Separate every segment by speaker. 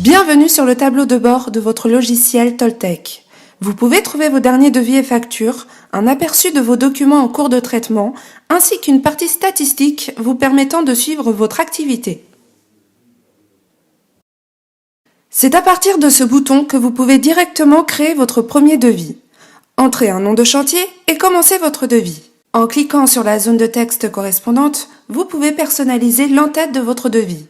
Speaker 1: Bienvenue sur le tableau de bord de votre logiciel Toltec. Vous pouvez trouver vos derniers devis et factures, un aperçu de vos documents en cours de traitement, ainsi qu'une partie statistique vous permettant de suivre votre activité. C'est à partir de ce bouton que vous pouvez directement créer votre premier devis. Entrez un nom de chantier et commencez votre devis. En cliquant sur la zone de texte correspondante, vous pouvez personnaliser l'entête de votre devis.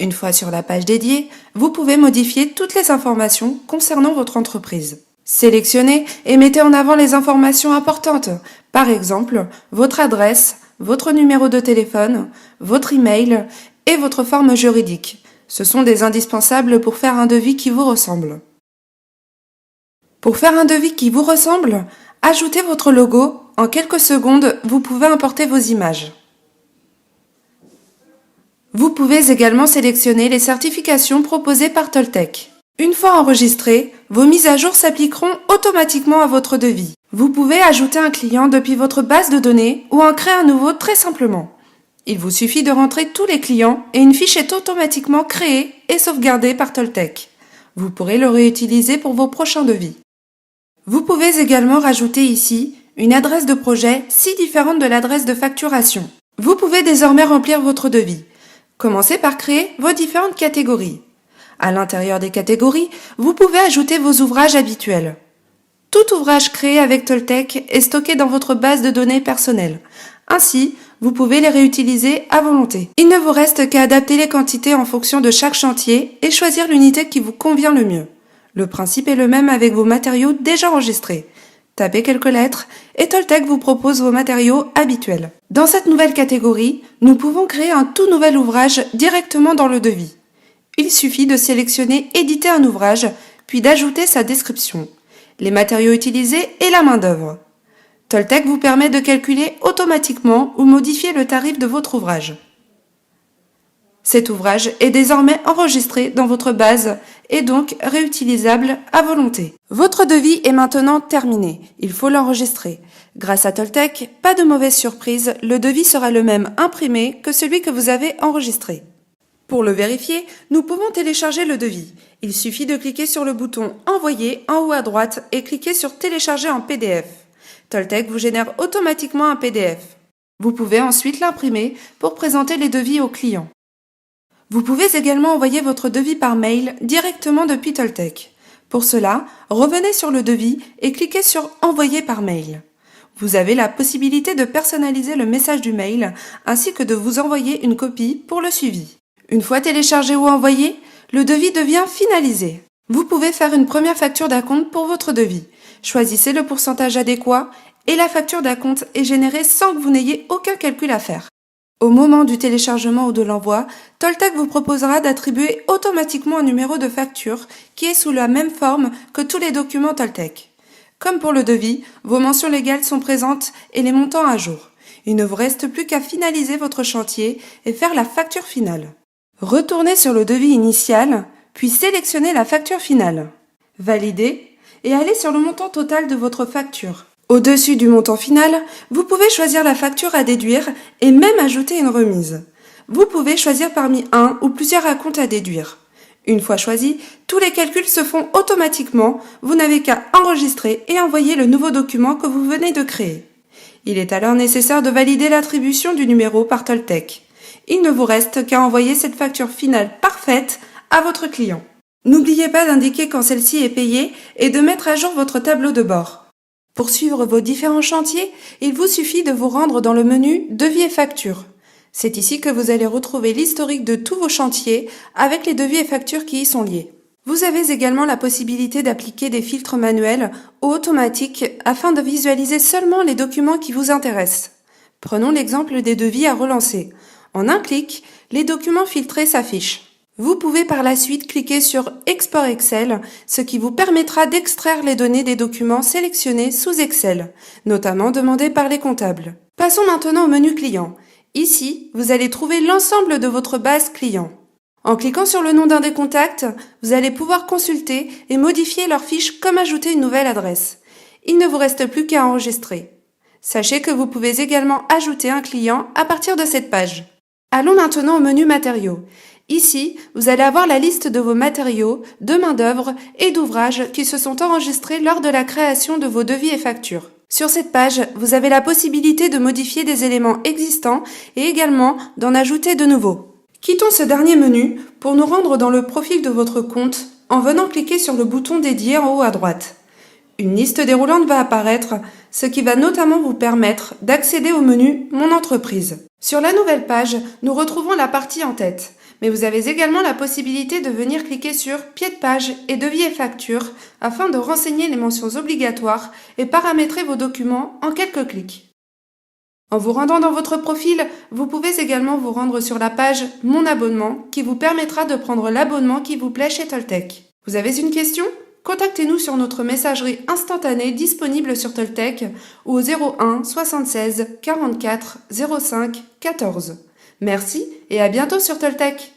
Speaker 1: Une fois sur la page dédiée, vous pouvez modifier toutes les informations concernant votre entreprise. Sélectionnez et mettez en avant les informations importantes, par exemple votre adresse, votre numéro de téléphone, votre email et votre forme juridique. Ce sont des indispensables pour faire un devis qui vous ressemble. Pour faire un devis qui vous ressemble, ajoutez votre logo. En quelques secondes, vous pouvez importer vos images. Vous pouvez également sélectionner les certifications proposées par Toltec. Une fois enregistrées, vos mises à jour s'appliqueront automatiquement à votre devis. Vous pouvez ajouter un client depuis votre base de données ou en créer un nouveau très simplement. Il vous suffit de rentrer tous les clients et une fiche est automatiquement créée et sauvegardée par Toltec. Vous pourrez le réutiliser pour vos prochains devis. Vous pouvez également rajouter ici une adresse de projet si différente de l'adresse de facturation. Vous pouvez désormais remplir votre devis. Commencez par créer vos différentes catégories. À l'intérieur des catégories, vous pouvez ajouter vos ouvrages habituels. Tout ouvrage créé avec Toltec est stocké dans votre base de données personnelle. Ainsi, vous pouvez les réutiliser à volonté. Il ne vous reste qu'à adapter les quantités en fonction de chaque chantier et choisir l'unité qui vous convient le mieux. Le principe est le même avec vos matériaux déjà enregistrés. Tapez quelques lettres et Toltec vous propose vos matériaux habituels. Dans cette nouvelle catégorie, nous pouvons créer un tout nouvel ouvrage directement dans le devis. Il suffit de sélectionner « Éditer un ouvrage » puis d'ajouter sa description, les matériaux utilisés et la main-d'œuvre. Toltec vous permet de calculer automatiquement ou modifier le tarif de votre ouvrage. Cet ouvrage est désormais enregistré dans votre base et donc réutilisable à volonté. Votre devis est maintenant terminé. Il faut l'enregistrer. Grâce à Toltec, pas de mauvaise surprise, le devis sera le même imprimé que celui que vous avez enregistré. Pour le vérifier, nous pouvons télécharger le devis. Il suffit de cliquer sur le bouton « Envoyer » en haut à droite et cliquer sur « Télécharger en PDF ». Toltec vous génère automatiquement un PDF. Vous pouvez ensuite l'imprimer pour présenter les devis aux clients. Vous pouvez également envoyer votre devis par mail directement depuis Toltec. Pour cela, revenez sur le devis et cliquez sur « Envoyer par mail ». Vous avez la possibilité de personnaliser le message du mail ainsi que de vous envoyer une copie pour le suivi. Une fois téléchargé ou envoyé, le devis devient finalisé. Vous pouvez faire une première facture d'acompte pour votre devis. Choisissez le pourcentage adéquat et la facture d'acompte est générée sans que vous n'ayez aucun calcul à faire. Au moment du téléchargement ou de l'envoi, Toltec vous proposera d'attribuer automatiquement un numéro de facture qui est sous la même forme que tous les documents Toltec. Comme pour le devis, vos mentions légales sont présentes et les montants à jour. Il ne vous reste plus qu'à finaliser votre chantier et faire la facture finale. Retournez sur le devis initial, puis sélectionnez la facture finale. Validez et allez sur le montant total de votre facture. Au-dessus du montant final, vous pouvez choisir la facture à déduire et même ajouter une remise. Vous pouvez choisir parmi un ou plusieurs acomptes à déduire. Une fois choisi, tous les calculs se font automatiquement, vous n'avez qu'à enregistrer et envoyer le nouveau document que vous venez de créer. Il est alors nécessaire de valider l'attribution du numéro par Toltec. Il ne vous reste qu'à envoyer cette facture finale parfaite à votre client. N'oubliez pas d'indiquer quand celle-ci est payée et de mettre à jour votre tableau de bord. Pour suivre vos différents chantiers, il vous suffit de vous rendre dans le menu « Devis et factures ». C'est ici que vous allez retrouver l'historique de tous vos chantiers avec les devis et factures qui y sont liés. Vous avez également la possibilité d'appliquer des filtres manuels ou automatiques afin de visualiser seulement les documents qui vous intéressent. Prenons l'exemple des devis à relancer. En un clic, les documents filtrés s'affichent. Vous pouvez par la suite cliquer sur « Export Excel », ce qui vous permettra d'extraire les données des documents sélectionnés sous Excel, notamment demandés par les comptables. Passons maintenant au menu Client. Ici, vous allez trouver l'ensemble de votre base client. En cliquant sur le nom d'un des contacts, vous allez pouvoir consulter et modifier leur fiche comme ajouter une nouvelle adresse. Il ne vous reste plus qu'à enregistrer. Sachez que vous pouvez également ajouter un client à partir de cette page. Allons maintenant au menu matériaux. Ici, vous allez avoir la liste de vos matériaux, de main-d'œuvre et d'ouvrages qui se sont enregistrés lors de la création de vos devis et factures. Sur cette page, vous avez la possibilité de modifier des éléments existants et également d'en ajouter de nouveaux. Quittons ce dernier menu pour nous rendre dans le profil de votre compte en venant cliquer sur le bouton dédié en haut à droite. Une liste déroulante va apparaître, ce qui va notamment vous permettre d'accéder au menu Mon entreprise. Sur la nouvelle page, nous retrouvons la partie en tête, mais vous avez également la possibilité de venir cliquer sur Pied de page et devis et factures afin de renseigner les mentions obligatoires et paramétrer vos documents en quelques clics. En vous rendant dans votre profil, vous pouvez également vous rendre sur la page Mon abonnement qui vous permettra de prendre l'abonnement qui vous plaît chez Toltec. Vous avez une question ? Contactez-nous sur notre messagerie instantanée disponible sur Toltec ou au 01 76 44 05 14. Merci et à bientôt sur Toltec.